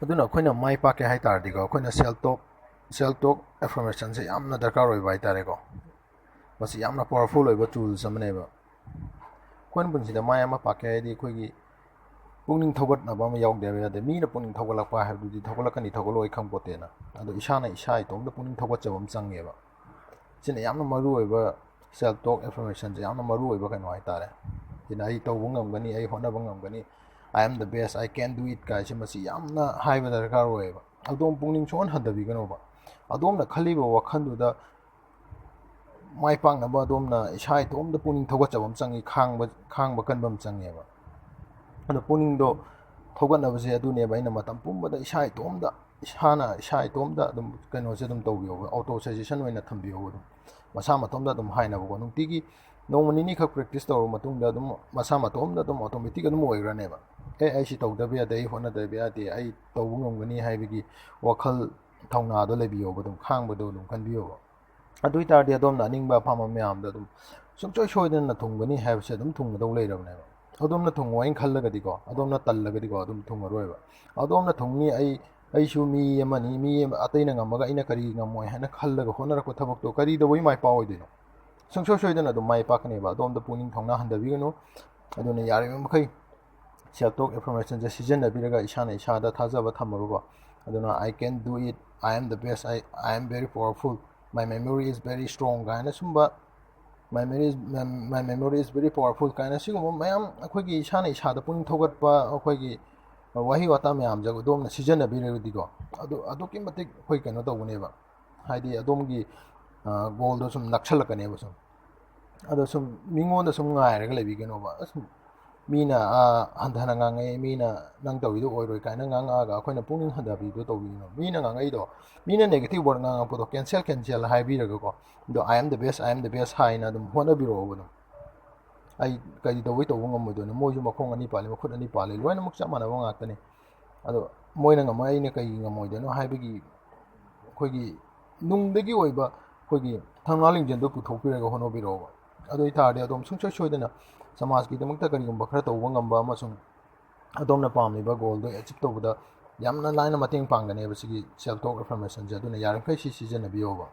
ꯑꯗꯨꯅ ꯑꯩꯈꯣꯏꯅ ꯃꯥꯏ ꯄꯥꯛꯀꯦ ꯍꯥꯏꯇꯥꯔꯗꯤꯀꯣ ꯑꯩꯈꯣꯏꯅ ꯁꯦꯜ ꯇꯣꯛ ꯑꯦꯐꯔꯃꯦꯁꯟꯁꯦ ꯌꯥꯝꯅ ꯗꯔꯀꯥꯔ ꯑꯣꯏꯕ ꯍꯥꯏꯇꯥꯔꯦꯀꯣ ꯃꯁꯤ ꯌꯥꯝꯅ ꯄꯋꯥꯔꯐꯨꯜ ꯑꯣꯏꯕ ꯇꯨꯜꯁ ꯑꯃꯅꯦꯕ ꯑꯩꯈꯣꯏꯅ ꯄꯨꯟꯁꯤꯗ ꯃꯥꯏ ꯑꯃ ꯄꯥꯛꯀꯦ ꯍꯥꯏꯗꯤ ꯑꯩꯈꯣꯏꯒꯤ ꯄꯨꯛꯅꯤꯡ ꯊꯧꯒꯠꯅꯕ ꯑꯃ ꯌꯥꯎꯗꯕ ꯌꯥꯗꯦ ꯃꯤꯅ ꯄꯨꯛꯅꯤꯡ ꯊꯧꯒꯠꯂꯛꯄ ꯍꯥꯏꯕꯗꯨꯗꯤ ꯊꯧꯒꯠꯂꯛꯀꯅꯤ ꯊꯧꯒꯠꯂꯣꯏ ꯈꯪꯄꯣꯠꯇꯦꯅ ꯑꯗꯣ ꯏꯁꯥꯅ ꯏꯁꯥ ꯏꯇꯣꯝꯇ ꯄꯨꯛꯅꯤꯡ ꯊꯧꯒꯠꯆꯕ ꯑꯃ ꯆꯪꯉꯦꯕ ꯁꯤꯅ ꯌꯥꯝꯅ ꯃꯔꯨ ꯑꯣꯏꯕ ꯁꯦꯜf ꯇꯣꯛ ꯑꯦꯐꯔꯃꯦꯁꯟꯁꯦ ꯌꯥꯝꯅ ꯃꯔꯨ ꯑꯣꯏꯕ ꯀꯩꯅꯣ ꯍꯥꯏꯇꯥꯔꯦ ꯁꯤꯅ ꯑꯩ ꯇꯧꯕ ꯉꯝꯒꯅꯤ ꯑꯩ ꯍꯣꯠꯅꯕ ꯉꯝꯒꯅꯤ ꯑꯥꯏ am the best I can do ꯏꯠ ꯀꯥꯏꯁꯦ ꯃꯁꯤ ꯌꯥꯝꯅ ꯍꯥꯏꯕ ꯗꯔꯀꯥꯔ ꯑꯣꯏꯌꯦꯕ ꯑꯗꯣꯝ ꯄꯨꯛꯅꯤꯡ ꯁꯨꯡꯍꯟ ꯍꯟꯊꯕꯤꯒꯅꯣꯕ ꯑꯗꯣꯝꯅ ꯈꯜꯂꯤꯕ ꯋꯥꯈꯜꯗꯨꯗ ꯃꯥꯏ ꯄꯥꯛꯅꯕ ꯑꯗꯣꯝꯅ ꯏꯁꯥ ꯏꯇꯣꯝꯇ ꯄꯨꯛꯅꯤꯡ ꯊꯧꯒꯠꯆꯕ ꯑꯃ ꯆꯪꯉꯤ ꯈꯥꯡꯕ ꯀꯟꯕ ꯑꯃ ꯆꯪꯉꯦꯕ ꯑꯗꯣ ꯄꯨꯛꯅꯤꯡꯗꯣ ꯊꯧꯒꯠꯅꯕꯁꯦ ꯑꯗꯨꯅꯦꯕ ꯑꯩꯅ ꯃꯇꯝ ꯄꯨꯝꯕꯗ ꯏꯁꯥ ꯏꯇꯣꯝꯇ ꯑꯗꯨꯝ ꯀꯩꯅꯣꯁꯦ ꯑꯗꯨꯝ ꯇꯧꯕꯤꯌꯣꯕ ꯑꯣꯇꯣ ꯁꯖꯦꯁꯟ ꯑꯣꯏꯅ ꯊꯝꯕꯤꯌꯣꯕ ꯑꯗꯨꯝ ꯃꯁꯥ ꯃꯇꯣꯝꯗ ꯑꯗꯨꯝ ꯍꯥꯏꯅꯕꯀꯣ ꯅꯨꯡꯇꯤꯒꯤ ꯅꯣꯡꯃ ꯅꯤꯅꯤꯈꯛ ꯄ꯭ꯔꯦꯛꯇꯤꯁ ꯇꯧꯔꯕ ꯃꯇꯨꯡꯗ ꯑꯗꯨꯝ ꯃꯁꯥ ꯃꯇꯣꯝꯗ ꯑꯗꯨꯝ ꯑꯣꯇꯣꯃꯦꯇꯤꯛ ꯑꯗꯨꯝ ꯑꯣꯏꯈ꯭ꯔꯅꯦꯕ ꯑꯩ ꯁꯤ ꯇꯧꯗꯕ ꯌꯥꯗꯦ ꯑꯩ ꯍꯣꯠꯅꯗꯕ ꯌꯥꯗꯦ ꯑꯩ ꯇꯧꯕ ꯉꯝꯒꯅꯤ ꯍꯥꯏꯕꯒꯤ ꯋꯥꯈꯜ ꯊꯧꯅꯥꯗꯣ ꯂꯩꯕꯤꯌꯣꯕ ꯑꯗꯨꯝ ꯈꯥꯡꯕꯗꯣ ꯑꯗꯨꯝ ꯀꯟꯕꯤꯌꯣꯕ ꯑꯗꯨ ꯑꯣꯏ ꯇꯥꯔꯗꯤ ꯑꯗꯣꯝꯅ ꯑꯅꯤꯡꯕ ꯑꯄꯥꯝꯕ ꯃꯌꯥꯝꯗꯣ ꯑꯗꯨꯝ ꯁꯨꯡꯁꯣꯏ ꯁꯣꯏꯗꯅ ꯊꯨꯡꯒꯅꯤ ꯍꯥꯏꯕꯁꯦ ꯑꯗꯨꯝ ꯊꯨꯡꯒꯗꯧ ꯂꯩꯔꯕꯅꯦꯕ ꯑꯗꯣꯝꯅ ꯊꯨꯡꯉꯣꯏꯅ ꯈꯜꯂꯒꯗꯤꯀꯣ ꯑꯗꯣꯝꯅ ꯇꯜꯂꯒꯗꯤꯀꯣ ꯑꯗꯨꯝ ꯊꯨꯡꯉꯔꯣꯏꯕ ꯑꯗꯣꯝꯅ ꯊꯨꯡꯅꯤ ꯑꯩꯁꯨ ꯃꯤ ꯑꯃꯅꯤ ꯑꯇꯩꯅ ꯉꯝꯃꯒ ꯑꯩꯅ ꯀꯔꯤ ꯉꯝꯃꯣꯏ ꯍꯥꯏꯅ ꯈꯜꯂꯒ ꯍꯣꯠꯅꯔꯛꯄ ꯊꯕꯛꯇꯣ ꯀꯔꯤꯗꯧꯕꯩ ꯃꯥꯏ ꯄꯥꯛꯑꯣꯏꯗꯣꯏꯅꯣ ꯁꯨꯡꯁꯣꯏ ꯁꯣꯏꯗꯅ ꯑꯗꯨꯝ ꯃꯥꯏ ꯄꯥꯛꯀꯅꯦꯕ ꯑꯗꯣꯝꯗ ꯄꯨꯛꯅꯤꯡ ꯊꯧꯅꯥ ꯍꯟꯊꯕꯤꯒꯅꯨ ꯑꯗꯨꯅ ꯌꯥꯔꯤꯕ ꯃꯈꯩ ꯁꯦꯜꯐ ꯇꯣꯛ ꯑꯦꯐꯔꯃꯦꯁꯟꯁꯦ ꯁꯤꯖꯤꯟꯅꯕꯤꯔꯒ ꯏꯁꯥꯅ ꯏꯁꯥꯗ ꯊꯥꯖꯕ ꯊꯝꯃꯒꯀꯣ ꯑꯗꯨꯅ I can do it I am the best I am very powerful my memory is very strong ꯀꯥꯏꯅ ꯁꯨꯝꯕ my memory is very powerful ꯀꯥꯏꯅ ꯁꯤꯒꯨꯝꯕ ꯃꯌꯥꯝ ꯑꯩꯈꯣꯏꯒꯤ ꯏꯁꯥꯅ ꯏꯁꯥꯗ ꯄꯨꯛꯅꯤꯡ ꯊꯧꯒꯠꯄ ꯑꯩꯈꯣꯏꯒꯤ ꯋꯥꯍꯩ ꯋꯥꯇꯥ ꯃꯌꯥꯝꯁꯦ ꯑꯗꯣꯝꯅ ꯁꯤꯖꯤꯟꯅꯕꯤꯔꯒꯗꯤꯀꯣ ꯑꯗꯨꯛꯀꯤ ꯃꯇꯤꯛ ꯑꯩꯈꯣꯏ ꯀꯩꯅꯣ ꯇꯧꯒꯅꯦꯕ ꯍꯥꯏꯗꯤ ꯑꯗꯣꯝꯒꯤ ꯒꯣꯜꯗꯣ ꯁꯨꯝ ꯅꯛꯁꯜꯂꯛꯀꯅꯦꯕ ꯁꯨꯝ ꯑꯗꯣ ꯁꯨꯝ ꯃꯤꯉꯣꯟꯗ ꯁꯨꯝ ꯉꯥꯏꯔꯒ ꯂꯩꯕꯤꯒꯅꯣꯕ ꯑꯁ ꯃꯤꯅ ꯍꯟꯊꯅ ꯉꯥꯡꯉꯛꯑꯦ ꯃꯤꯅ ꯅꯪ ꯇꯧꯔꯤꯗꯣ ꯑꯣꯏꯔꯣꯏ ꯀꯥꯏꯅ ꯉꯥꯡꯉꯛꯑꯒ ꯑꯩꯈꯣꯏꯅ ꯄꯨꯛꯅꯤꯡ ꯍꯟꯊꯕꯤꯗꯣ ꯇꯧꯕꯤꯒꯅꯣ ꯃꯤꯅ ꯉꯥꯡꯉꯛꯏꯗꯣ ꯃꯤꯅ ꯅꯦꯒꯦꯇꯤቭ ꯋꯥꯔꯗ ꯉꯥꯡꯉꯛꯄꯗꯣ ꯀꯦꯟꯁꯦꯜ ꯍꯥꯏꯕꯤꯔꯒꯀꯣ ꯑꯗꯣ ꯑꯥꯏ ꯑꯦꯝ ꯗ ꯕꯦꯁ ꯍꯥꯏꯅ ꯑꯗꯨꯝ ꯍꯣꯠꯅꯕꯤꯔꯛꯑꯣꯕ ꯑꯗꯨꯝ ꯑꯩ ꯀꯔꯤ ꯇꯧꯕꯩ ꯇꯧꯕ ꯉꯝꯃꯣꯏꯗꯣꯏꯅꯣ ꯃꯣꯏꯁꯨ ꯃꯈꯣꯡ ꯑꯅꯤ ꯄꯥꯜꯂꯤ ꯃꯈꯨꯠ ꯑꯅꯤ ꯄꯥꯜꯂꯤ ꯂꯣꯏꯅꯃꯛ ꯆꯞ ꯃꯥꯟꯅꯕ ꯉꯥꯛꯇꯅꯤ ꯑꯗꯣ ꯃꯣꯏꯅ ꯉꯝꯃ ꯑꯩꯅ ꯀꯩ ꯉꯝꯃꯣꯏꯗꯣꯏꯅꯣ ꯍꯥꯏꯕꯒꯤ ꯑꯩꯈꯣꯏꯒꯤ ꯅꯨꯡꯗꯒꯤ ꯑꯣꯏꯕ ꯑꯩꯈꯣꯏꯒꯤ ꯊꯧꯅꯥ ꯂꯤꯡꯖꯦꯜꯗꯣ ꯄꯨꯊꯣꯛꯄꯤꯔꯒ ꯍꯣꯠꯅꯕꯤꯔꯛꯑꯣꯕ ꯑꯗꯨ ꯑꯣꯏꯇꯥꯔꯗꯤ ꯑꯗꯨꯝ ꯁꯨꯡꯁꯣꯏ ꯁꯣꯏꯗꯅ ꯁꯃꯥꯖꯀꯤꯗꯃꯛꯇ ꯀꯔꯤꯒꯨꯝꯕ ꯈꯔ ꯇꯧꯕ ꯉꯝꯕ ꯑꯃꯁꯨꯡ ꯑꯗꯣꯝꯅ ꯄꯥꯝꯂꯤꯕ ꯒꯣꯜꯗꯣ ꯑꯦꯆꯤꯞ ꯇꯧꯕꯗ ꯌꯥꯝꯅ ꯂꯥꯏꯅ ꯃꯇꯦꯡ ꯄꯥꯡꯒꯅꯦꯕ ꯁꯤꯒꯤ ꯁꯦꯜꯐ ꯇꯣꯛ ꯑꯦꯐꯔꯃꯦꯁꯟꯁꯦ ꯑꯗꯨꯅ ꯌꯥꯔꯤꯈꯩ ꯁꯤ ꯁꯤꯖꯤꯟꯅꯕꯤꯌꯣꯕ